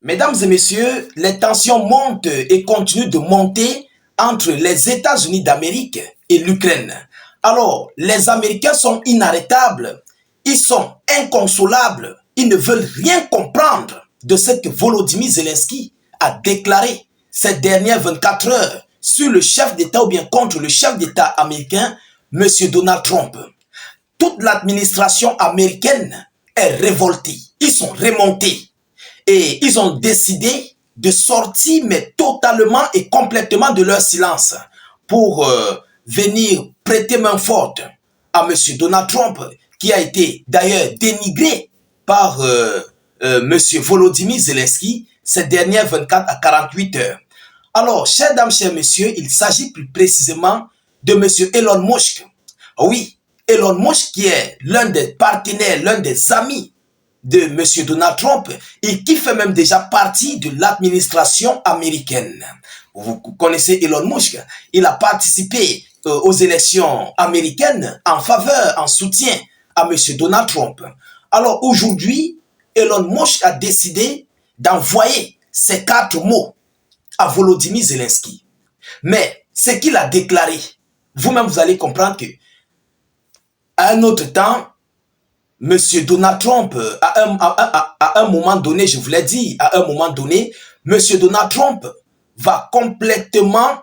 Mesdames et messieurs, les tensions montent et continuent de monter entre les États-Unis d'Amérique et l'Ukraine. Alors, les Américains sont inarrêtables, ils sont inconsolables, ils ne veulent rien comprendre de ce que Volodymyr Zelensky a déclaré ces dernières 24 heures sur le chef d'État ou bien contre le chef d'État américain, M. Donald Trump. Toute l'administration américaine est révoltée, ils sont remontés. Et ils ont décidé de sortir, mais totalement et complètement de leur silence pour venir prêter main forte à M. Donald Trump, qui a été d'ailleurs dénigré par M. Volodymyr Zelensky ces dernières 24 à 48 heures. Alors, chers dames, chers messieurs, il s'agit plus précisément de M. Elon Musk. Oui, Elon Musk qui est l'un des partenaires, l'un des amis de M. Donald Trump et qui fait même déjà partie de l'administration américaine. Vous connaissez Elon Musk, il a participé aux élections américaines en faveur, en soutien à M. Donald Trump. Alors aujourd'hui, Elon Musk a décidé d'envoyer ces 4 mots à Volodymyr Zelensky. Mais ce qu'il a déclaré, vous-même vous allez comprendre que à un autre temps, Monsieur Donald Trump, à un moment donné, je vous l'ai dit, à un moment donné, Monsieur Donald Trump va complètement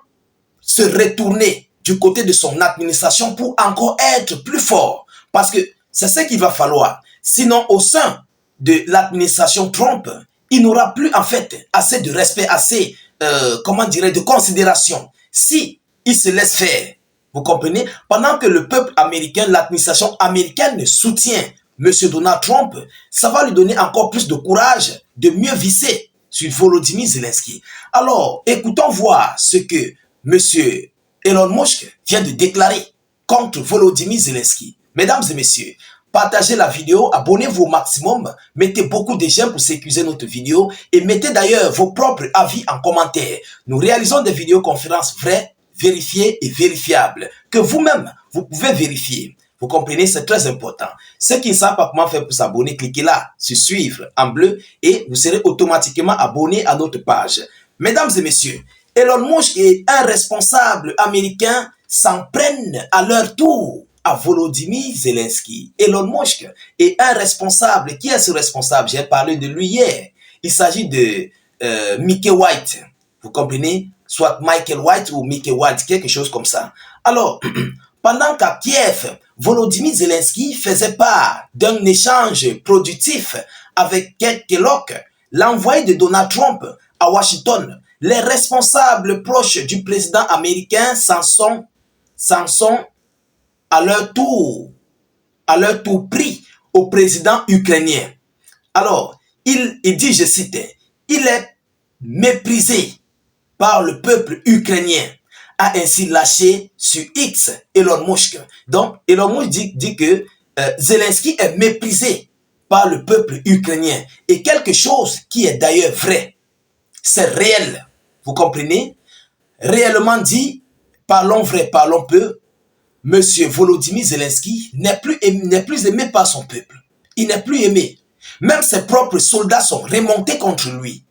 se retourner du côté de son administration pour encore être plus fort. Parce que c'est ce qu'il va falloir. Sinon, au sein de l'administration Trump, il n'aura plus en fait assez de respect, assez, de considération. Si il se laisse faire, vous comprenez? Pendant que le peuple américain, l'administration américaine soutient M. Donald Trump, ça va lui donner encore plus de courage de mieux visser sur Volodymyr Zelensky. Alors, écoutons voir ce que M. Elon Musk vient de déclarer contre Volodymyr Zelensky. Mesdames et messieurs, partagez la vidéo, abonnez-vous au maximum, mettez beaucoup de j'aime pour sécuriser notre vidéo et mettez d'ailleurs vos propres avis en commentaire. Nous réalisons des vidéoconférences vraies, vérifiées et vérifiables, que vous-même, vous pouvez vérifier. Vous comprenez, c'est très important. Ceux qui ne savent pas comment faire pour s'abonner, cliquez là, sur suivre en bleu et vous serez automatiquement abonné à notre page. Mesdames et messieurs, Elon Musk et un responsable américain s'en prennent à leur tour à Volodymyr Zelensky. Elon Musk est un responsable. Qui est ce responsable? J'ai parlé de lui hier. Il s'agit de Mickey White. Vous comprenez? Soit Michael White ou Mickey White, quelque chose comme ça. Alors, pendant qu'à Kiev, Volodymyr Zelensky faisait part d'un échange productif avec Kate Kellogg, l'envoyé de Donald Trump à Washington. Les responsables proches du président américain s'en sont à leur tour pris au président ukrainien. Alors, il dit, je cite, il est méprisé par le peuple ukrainien, a ainsi lâché sur X Elon Musk. Donc, Elon Musk dit que Zelensky est méprisé par le peuple ukrainien. Et quelque chose qui est d'ailleurs vrai, c'est réel. Vous comprenez? Réellement dit, parlons vrai, parlons peu, Monsieur Volodymyr Zelensky n'est plus aimé par son peuple. Il n'est plus aimé. Même ses propres soldats sont remontés contre lui.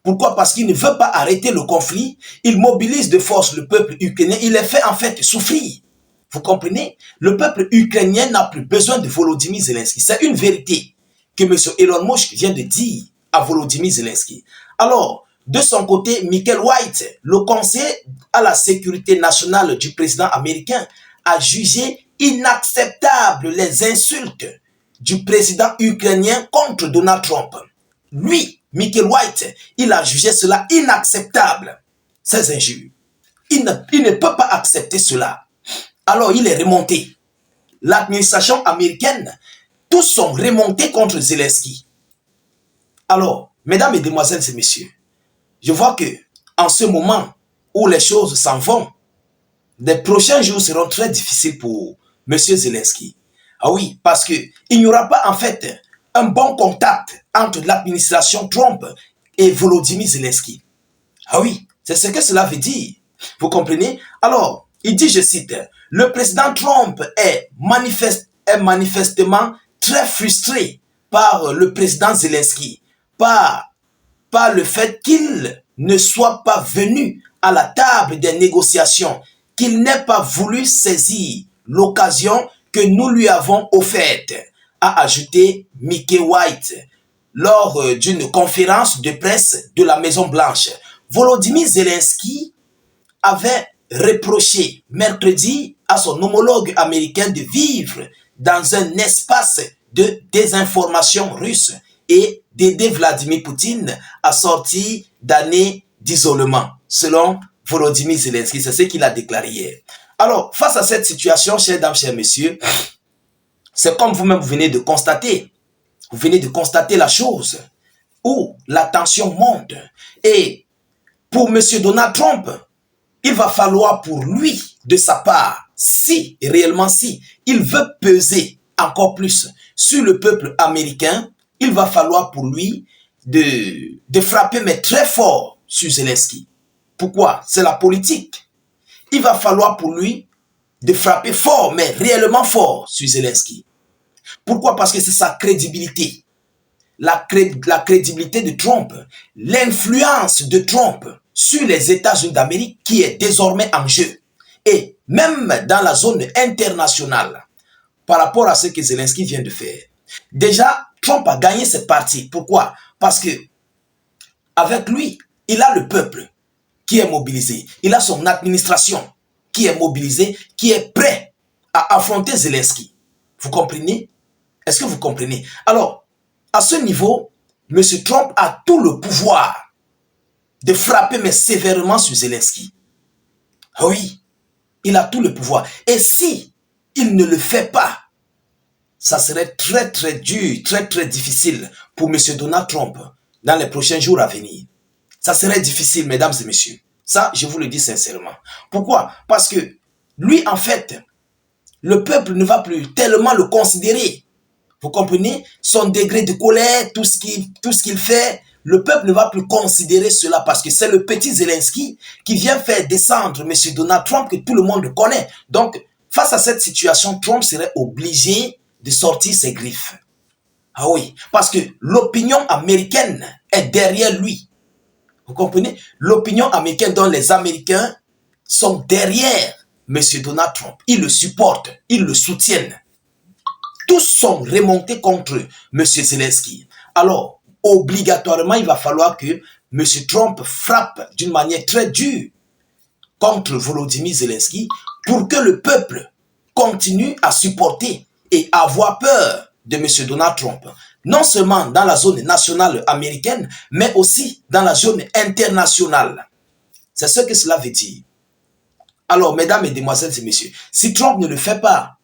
Pourquoi? Parce qu'il ne veut pas arrêter le conflit. Il mobilise de force le peuple ukrainien. Il les fait en fait souffrir. Vous comprenez? Le peuple ukrainien n'a plus besoin de Volodymyr Zelensky. C'est une vérité que M. Elon Musk vient de dire à Volodymyr Zelensky. Alors, de son côté, Michael White, le conseiller à la sécurité nationale du président américain, a jugé inacceptable les insultes du président ukrainien contre Donald Trump. Lui, Michael White, il a jugé cela inacceptable, ces injures. Il ne peut pas accepter cela. Alors il est remonté. L'administration américaine, tous sont remontés contre Zelensky. Alors, mesdames, mesdemoiselles et messieurs, je vois que en ce moment où les choses s'en vont, les prochains jours seront très difficiles pour M. Zelensky. Ah oui, parce qu'il n'y aura pas en fait un bon contact entre l'administration Trump et Volodymyr Zelensky. Ah oui, c'est ce que cela veut dire. Vous comprenez? Alors, il dit, je cite, le président Trump est manifestement très frustré par le président Zelensky, par par le fait qu'il ne soit pas venu à la table des négociations, qu'il n'ait pas voulu saisir l'occasion que nous lui avons offerte, a ajouté Mickey White lors d'une conférence de presse de la Maison Blanche. Volodymyr Zelensky avait reproché mercredi à son homologue américain de vivre dans un espace de désinformation russe et d'aider Vladimir Poutine à sortir d'années d'isolement, selon Volodymyr Zelensky. C'est ce qu'il a déclaré hier. Alors, face à cette situation, chères dames, chers messieurs, c'est comme vous-même vous venez de constater. Vous venez de constater la chose où la tension monte. Et pour M. Donald Trump, il va falloir pour lui, de sa part, si, réellement si, il veut peser encore plus sur le peuple américain, il va falloir pour lui de frapper, mais très fort, sur Zelensky. Pourquoi? C'est la politique. Il va falloir pour lui de frapper fort, mais réellement fort, sur Zelensky. Pourquoi? Parce que c'est sa crédibilité. La crédibilité de Trump, l'influence de Trump sur les États-Unis d'Amérique qui est désormais en jeu. Et même dans la zone internationale, par rapport à ce que Zelensky vient de faire. Déjà, Trump a gagné cette partie. Pourquoi? Parce que avec lui, il a le peuple qui est mobilisé. Il a son administration qui est mobilisée, qui est prêt à affronter Zelensky. Vous comprenez? Est-ce que vous comprenez? Alors, à ce niveau, M. Trump a tout le pouvoir de frapper, mais sévèrement sur Zelensky. Oui, il a tout le pouvoir. Et si il ne le fait pas, ça serait très très dur, très très difficile pour M. Donald Trump dans les prochains jours à venir. Ça serait difficile, mesdames et messieurs. Ça, je vous le dis sincèrement. Pourquoi? Parce que lui, en fait, le peuple ne va plus tellement le considérer. Vous comprenez? Son degré de colère, tout ce qu'il fait, le peuple ne va plus considérer cela parce que c'est le petit Zelensky qui vient faire descendre M. Donald Trump que tout le monde connaît. Donc, face à cette situation, Trump serait obligé de sortir ses griffes. Ah oui, parce que l'opinion américaine est derrière lui. Vous comprenez? L'opinion américaine, dont les Américains sont derrière M. Donald Trump. Ils le supportent, ils le soutiennent. Tous sont remontés contre M. Zelensky. Alors, obligatoirement, il va falloir que M. Trump frappe d'une manière très dure contre Volodymyr Zelensky pour que le peuple continue à supporter et avoir peur de M. Donald Trump. Non seulement dans la zone nationale américaine, mais aussi dans la zone internationale. C'est ce que cela veut dire. Alors, mesdames, et mesdemoiselles et messieurs, si Trump ne le fait pas,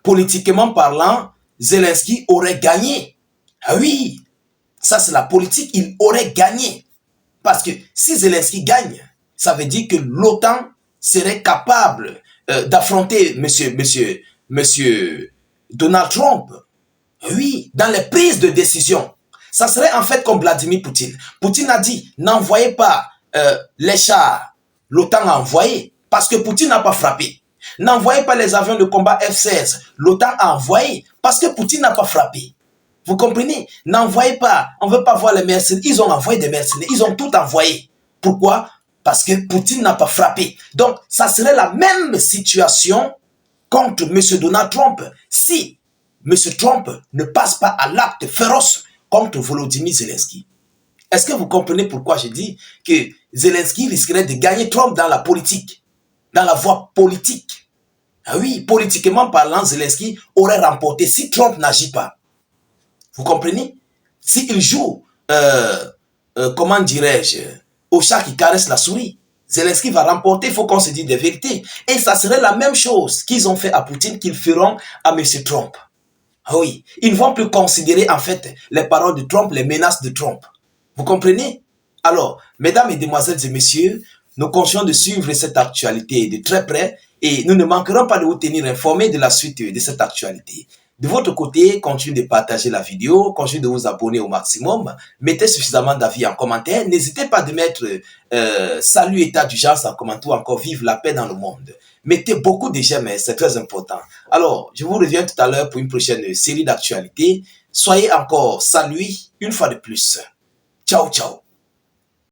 politiquement parlant, Zelensky aurait gagné. Ah oui, ça c'est la politique, il aurait gagné. Parce que si Zelensky gagne, ça veut dire que l'OTAN serait capable d'affronter monsieur Donald Trump. Oui, dans les prises de décision. Ça serait en fait comme Vladimir Poutine. Poutine a dit, n'envoyez pas les chars. L'OTAN a envoyé parce que Poutine n'a pas frappé. N'envoyez pas les avions de combat F-16. L'OTAN a envoyé parce que Poutine n'a pas frappé. Vous comprenez? N'envoyez pas. On ne veut pas voir les mercenaires. Ils ont envoyé des mercenaires. Ils ont tout envoyé. Pourquoi? Parce que Poutine n'a pas frappé. Donc, ça serait la même situation contre M. Donald Trump si M. Trump ne passe pas à l'acte féroce contre Volodymyr Zelensky. Est-ce que vous comprenez pourquoi je dis que Zelensky risquerait de gagner Trump dans la politique, dans la voie politique? Ah oui, politiquement parlant, Zelensky aurait remporté si Trump n'agit pas. Vous comprenez? S'il joue, comment dirais-je, au chat qui caresse la souris, Zelensky va remporter, il faut qu'on se dise des vérités. Et ça serait la même chose qu'ils ont fait à Poutine, qu'ils feront à M. Trump. Ah oui, ils ne vont plus considérer en fait les paroles de Trump, les menaces de Trump. Vous comprenez? Alors, mesdames, mesdemoiselles et messieurs, nous continuons de suivre cette actualité de très près et nous ne manquerons pas de vous tenir informés de la suite de cette actualité. De votre côté, continuez de partager la vidéo, continuez de vous abonner au maximum, mettez suffisamment d'avis en commentaire, n'hésitez pas de mettre salut, état d'urgence en commentaire ou encore vive la paix dans le monde. Mettez beaucoup de j'aime, c'est très important. Alors, je vous reviens tout à l'heure pour une prochaine série d'actualités. Soyez encore salués une fois de plus. Ciao, ciao.